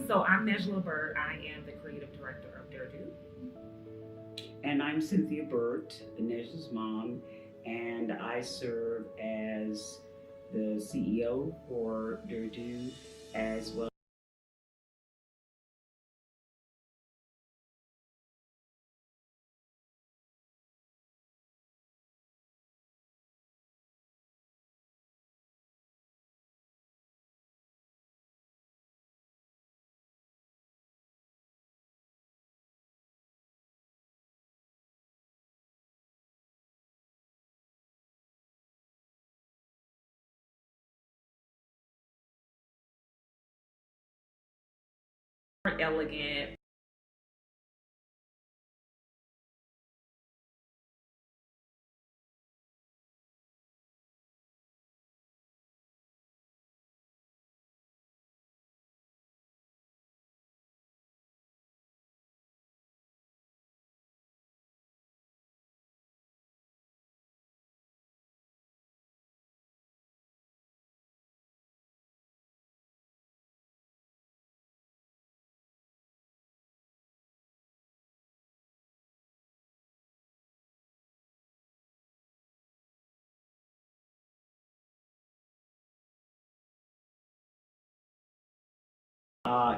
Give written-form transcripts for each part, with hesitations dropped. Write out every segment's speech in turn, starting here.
So I'm Nejla Bird. I am the creative director of DUR. And I'm Cynthia Burt, Nejla's mom, and I serve as the CEO for DUR as well. Elegant.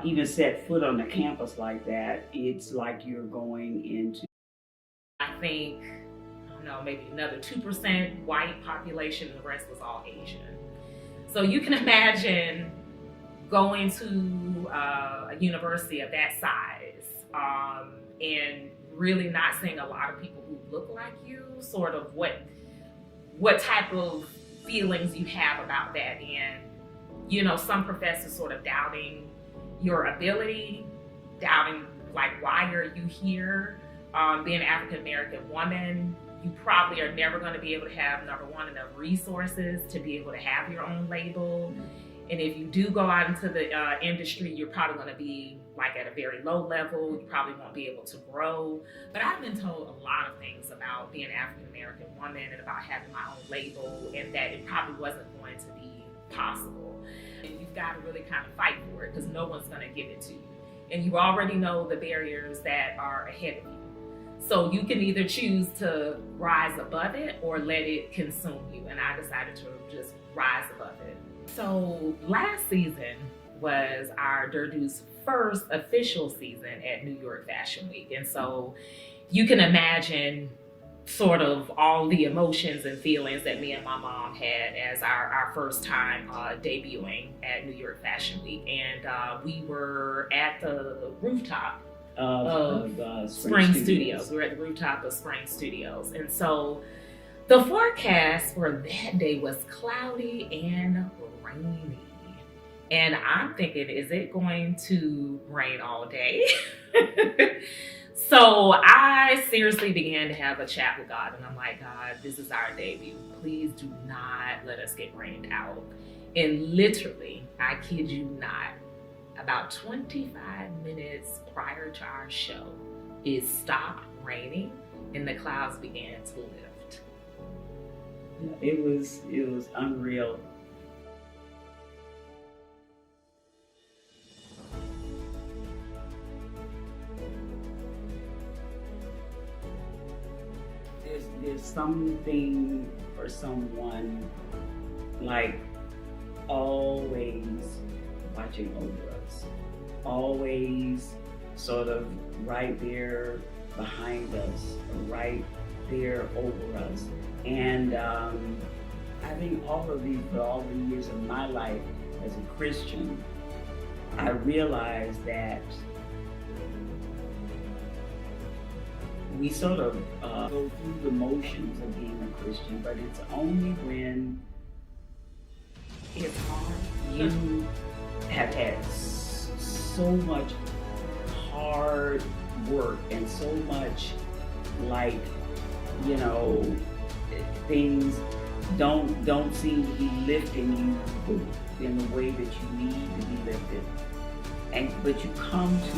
Even set foot on the campus like that, it's like you're going into. I think, I don't know, maybe another 2% white population, and the rest was all Asian. So you can imagine going to a university of that size and really not seeing a lot of people who look like you, sort of what type of feelings you have about that. And, you know, some professors sort of doubting your ability, doubting like, why are you here? Being an African-American woman, you probably are never going to be able to have, number one, enough resources to be able to have your own label. And if you do go out into the industry, you're probably going to be like at a very low level. You probably won't be able to grow. But I've been told a lot of things about being an African-American woman and about having my own label, and that it probably wasn't going to be possible. And you've got to really kind of fight for it because no one's going to give it to you. And you already know the barriers that are ahead of you. So you can either choose to rise above it or let it consume you. And I decided to just rise above it. So last season was our DUR's first official season at New York Fashion Week. And so you can imagine sort of all the emotions and feelings that me and my mom had as our first time debuting at New York Fashion Week. And we were at the rooftop of Spring Studios. We were at the rooftop of Spring Studios. And so the forecast for that day was cloudy and rainy. And I'm thinking, is it going to rain all day? So I seriously began to have a chat with God, and I'm like, God, this is our debut. Please do not let us get rained out. And literally, I kid you not, about 25 minutes prior to our show, it stopped raining and the clouds began to lift. It was unreal. There's something for someone like always watching over us, always sort of right there behind us, right there over us. And I think all of the years of my life as a Christian, I realized that we sort of go through the motions of being a Christian, but it's only when It's hard. you have had so much hard work and so much, like, you know, things don't seem to be lifting you in the way that you need to be lifted. But you come to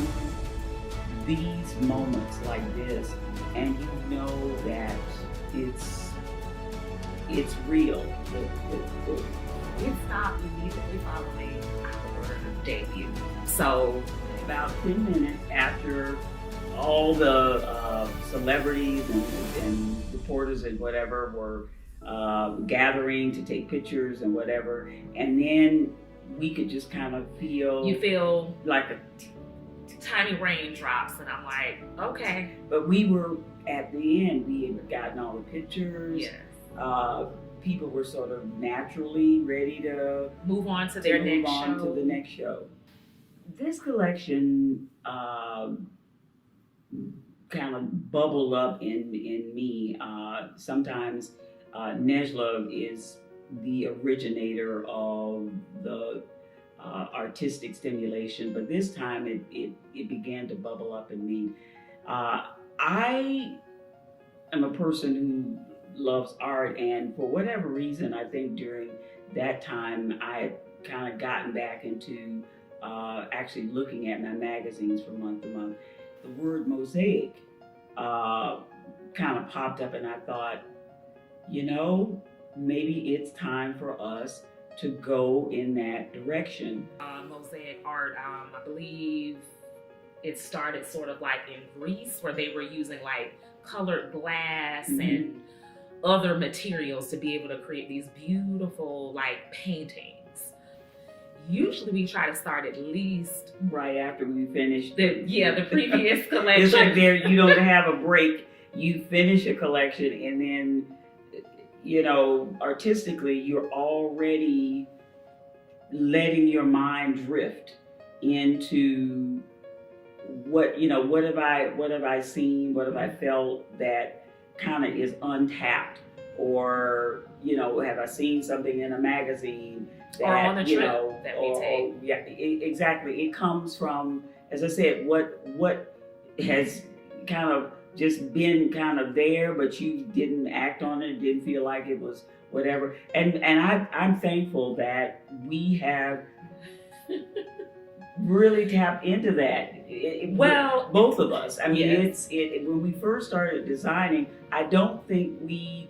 these moments like this, and you know that it's real. It stopped immediately following our debut. So about 10 minutes after all the celebrities and reporters and whatever were gathering to take pictures and whatever, and then we could just kind of feel like a tiny raindrops, and I'm like, okay. But we were at the end. We had gotten all the pictures. Yes. People were sort of naturally ready to move on to their next show. To the next show. This collection kind of bubbled up in me. Sometimes Nejla is the originator of the artistic stimulation, but this time it began to bubble up in me. I am a person who loves art, and for whatever reason, I think during that time I had kind of gotten back into actually looking at my magazines from month to month. The word mosaic kind of popped up, and I thought, maybe it's time for us to go in that direction. Mosaic art, I believe it started sort of like in Greece, where they were using like colored glass and other materials to be able to create these beautiful like paintings. Usually we try to start at least right after we finish the previous collection. It's like you don't have a break. You finish a collection, and then artistically you're already letting your mind drift into what have I seen, what have I felt that kind of is untapped, or have I seen something in a magazine that, or on a trip that we take. Yeah, exactly. It comes from, as I said, what has kind of just been kind of there, but you didn't act on it, didn't feel like it was whatever. And I'm thankful that we have really tapped into that. Both of us. I mean, yes. When we first started designing, I don't think we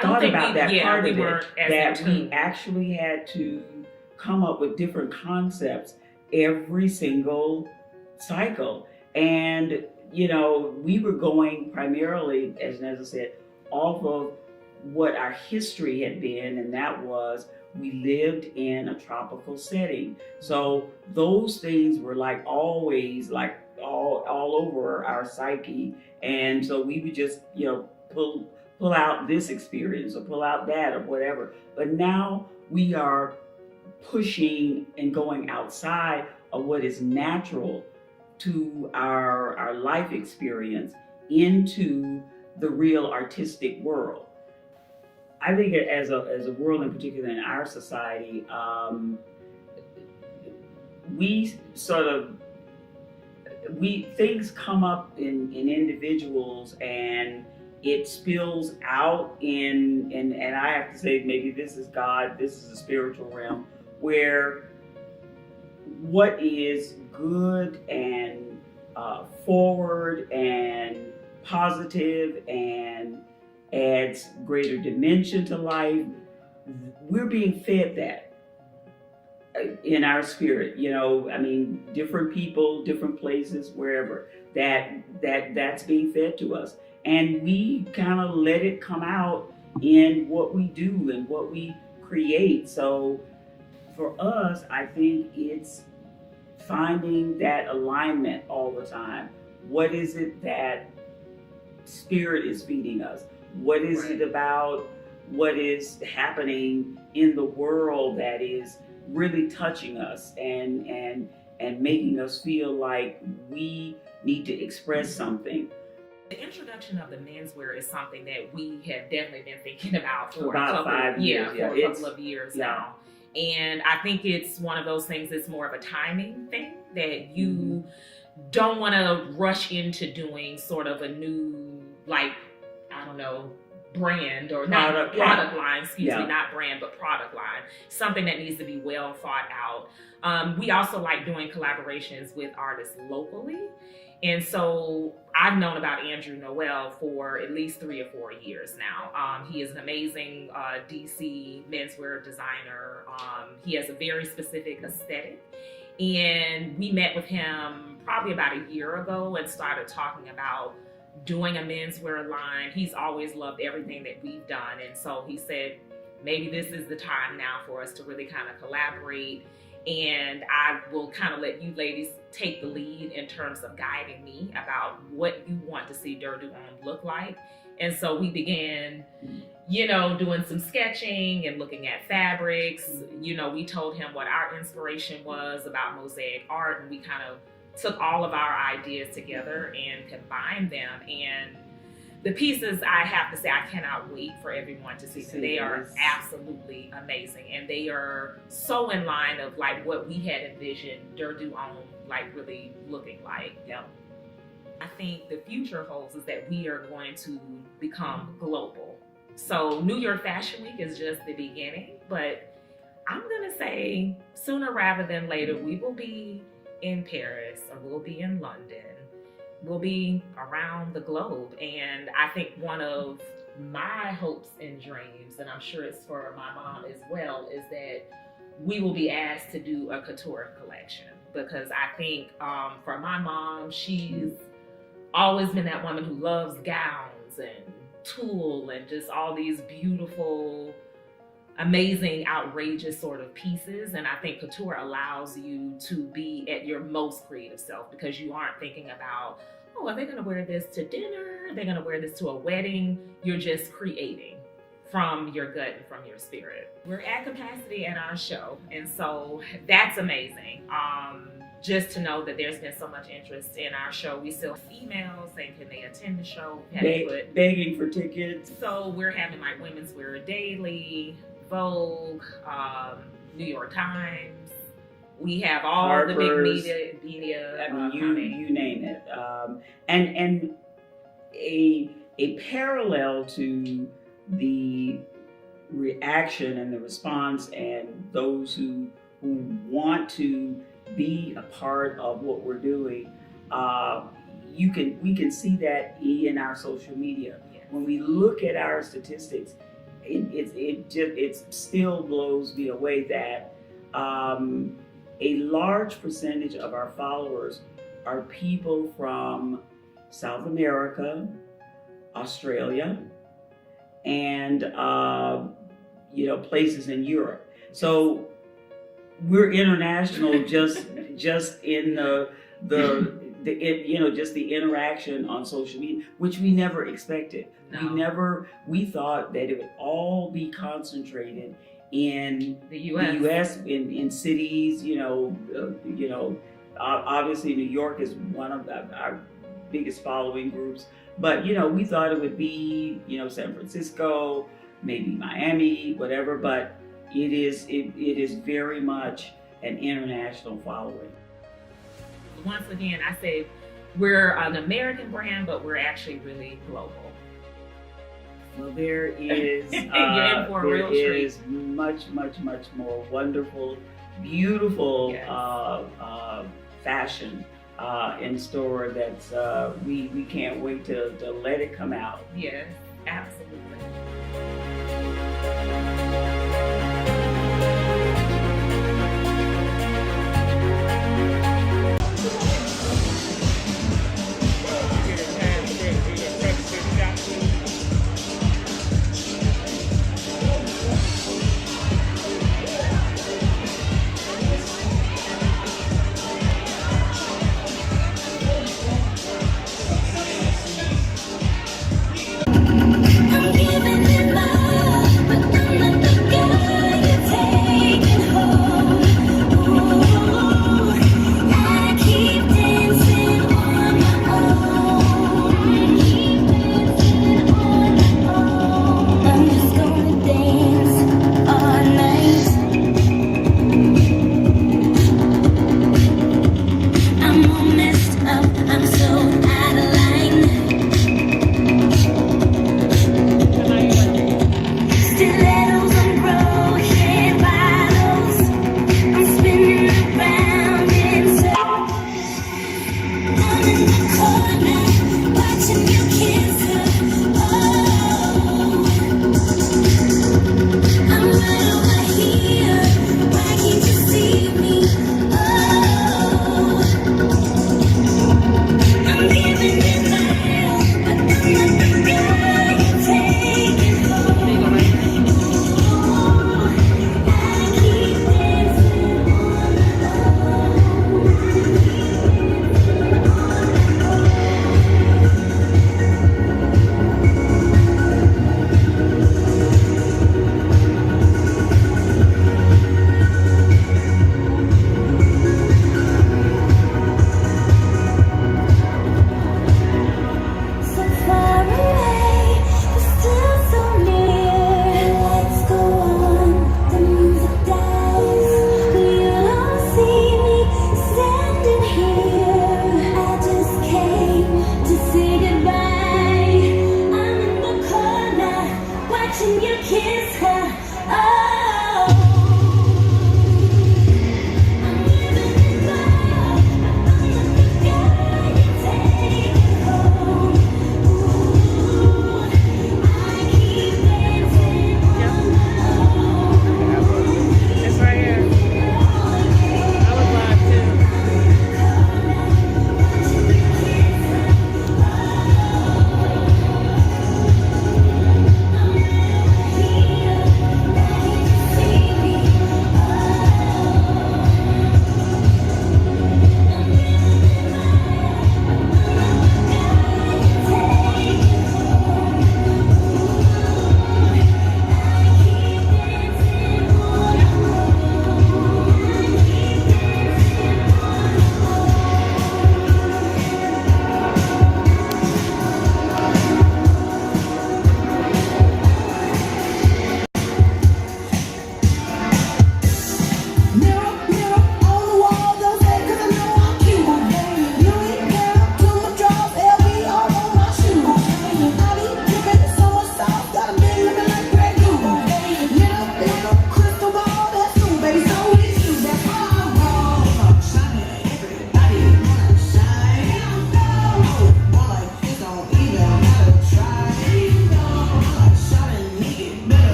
thought about that part of it, that we actually had to come up with different concepts every single cycle. And we were going primarily, as Neza said, off of what our history had been, and that was we lived in a tropical setting. So those things were like always like all over our psyche, and so we would just pull out this experience or pull out that or whatever. But now we are pushing and going outside of what is natural to our life experience into the real artistic world. I think as a world, in particular in our society, things come up in individuals, and it spills out and I have to say, maybe this is God, this is a spiritual realm, where what is good and forward and positive and adds greater dimension to life, we're being fed that in our spirit. Different people, different places, wherever, that's being fed to us. And we kind of let it come out in what we do and what we create. So for us, I think it's finding that alignment all the time. What is it that spirit is feeding us? What is it about what is happening in the world that is really touching us and making us feel like we need to express something? The introduction of the menswear is something that we have definitely been thinking about for about a couple, 5 years. for a couple of years now. And I think it's one of those things that's more of a timing thing, that you don't want to rush into doing sort of a new, brand, or Product, not product line, excuse me, Yeah. not brand, but product line. Something that needs to be well thought out. We also like doing collaborations with artists locally. And so I've known about Andrew Noel for at least 3 or 4 years now. He is an amazing DC menswear designer. He has a very specific aesthetic. And we met with him probably about a year ago and started talking about doing a menswear line. He's always loved everything that we've done. And so he said, maybe this is the time now for us to really kind of collaborate. And I will kind of let you ladies take the lead in terms of guiding me about what you want to see DUR look like. And so we began, doing some sketching and looking at fabrics. We told him what our inspiration was about mosaic art, and we kind of took all of our ideas together and combined them. And the pieces, I have to say, I cannot wait for everyone to see them. They are absolutely amazing, and they are so in line of like what we had envisioned DUR like really looking like. Yeah. I think the future holds is that we are going to become global. So New York Fashion Week is just the beginning, but I'm gonna say sooner rather than later, we will be in Paris, or we'll be in London. We'll be around the globe. And I think one of my hopes and dreams, and I'm sure it's for my mom as well, is that we will be asked to do a couture collection. Because I think for my mom, she's always been that woman who loves gowns and tulle and just all these beautiful, amazing, outrageous sort of pieces. And I think couture allows you to be at your most creative self, because you aren't thinking about, oh, are they going to wear this to dinner? Are they going to wear this to a wedding? You're just creating from your gut and from your spirit. We're at capacity at our show, and so that's amazing. Just to know that there's been so much interest in our show. We still have emails saying, can they attend the show? Begging for tickets. So we're having like Women's Wear Daily, Vogue, New York Times. We have all Harper's, the big media. I mean, you name it. And a parallel to the reaction and the response, and those who want to be a part of what we're doing. We can see that in our social media. Yes. When we look at our statistics, it still blows me away that a large percentage of our followers are people from South America, Australia, and places in Europe. So we're international just in just the interaction on social media, which we never expected. No. We thought that it would all be concentrated in the U.S. The U.S. in cities. Obviously New York is one of our biggest following groups, but we thought it would be San Francisco, maybe Miami, whatever. But it is very much an international following. Once again, I say we're an American brand, but we're actually really global. Well, there is You're in for a real treat. is much more wonderful, beautiful Yes. fashion in store that's we can't wait to let it come out. Yes, absolutely.